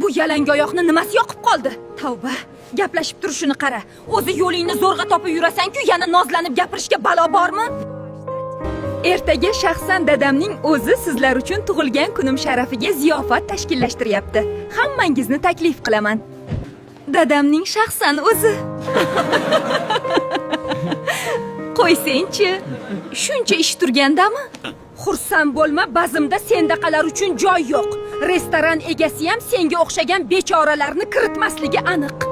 Bu yalangoyoqni nimasi yoqib qoldi? Tavba, gaplashib turishini qara. O'zi yo'lingni zo'rg'a topib yurasan-ku, yana nozlanib gapirishga balo bormi? Ertaga shaxsan dadamning o'zi sizlar uchun tug'ilgan kunim sharafiga ziyofat tashkillashtiryapti. Hammangizni taklif qilaman. Dadamning shaxsan o'zi. Qo'ysang-chi, shuncha ish turgandami? Xursand bo'lma, bazmda sendaqalar uchun joy yo'q. Restoran egasi ham senga o'xshagan bechoralarni kiritmasligi aniq.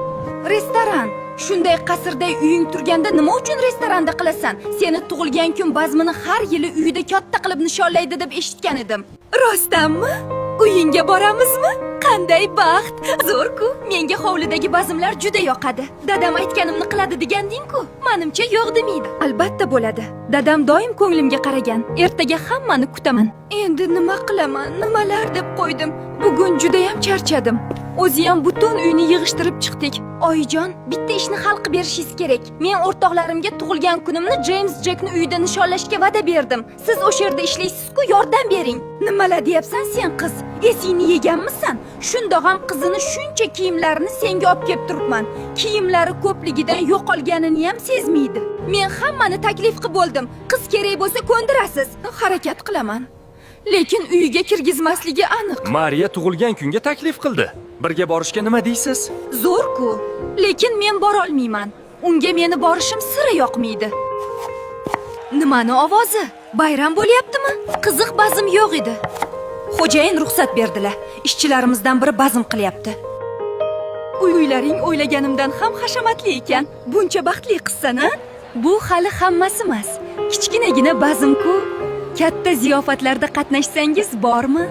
Restoran. Shunday qasrday uying turganda nima uchun restoranda qilasan? Seni tug'ilgan kun bazmini har yili uyida katta qilib nishonlaydi deb eshitgan edim. Rostdanmi? Uyingga boramizmi? Qanday baxt! Zo'r-ku. Menga hovlidagi bazmlar juda yoqadi. Dadam aytganimni qiladi deganding-ku. Menimcha yo'q demaydi. Albatta bo'ladi. Dadam doim ko'nglimga qaragan. Ertaga hammani kutaman. Endi nima qilaman? Nimalar deb qo'ydim. Bugun juda ham charchadim. O'zi ham butun uyni yig'ishtirib chiqdik. Oyijon, bitta ishni hal qilib berishingiz kerak. Men o'rtoqlarimga tug'ilgan kunimni James Jackni uyida nishonlashga va'da berdim. Siz o'sha yerda ishlaysiz-ku, yordam bering. Nimalar deyapsan sen qiz? Esingni yeganmisan? Shundoq ham qizini shuncha kiyimlarini senga olib kelib turibman. Kiyimlari ko'pligidan yo'qolganini ham sezmaydi. Men hammani taklif qilib bo'ldim. Qiz kerak bo'lsa ko'ndirasiz. Harakat qilaman. Lekin uyiga kirgizmasligi aniq. Mariya tug'ilgan kunga taklif qildi. Birga borishga nima deysiz? Zo'r-ku, lekin men bora olmayman. Unga meni borishim sira yoqmaydi. Nimani ovozi? Bayram bo'lyaptimi? Qiziq, bazm yo'q edi. Xo'jayin ruxsat berdilar. Ishchilarimizdan biri bazm qilyapti. Uylaring o'ylaganimdan ham hashamatli ekan. Buncha baxtli qizsan-a? Bu hali hammasi emas. Kichkinagina bazm-ku. Katta ziyofatlarda qatnashsangiz bormi?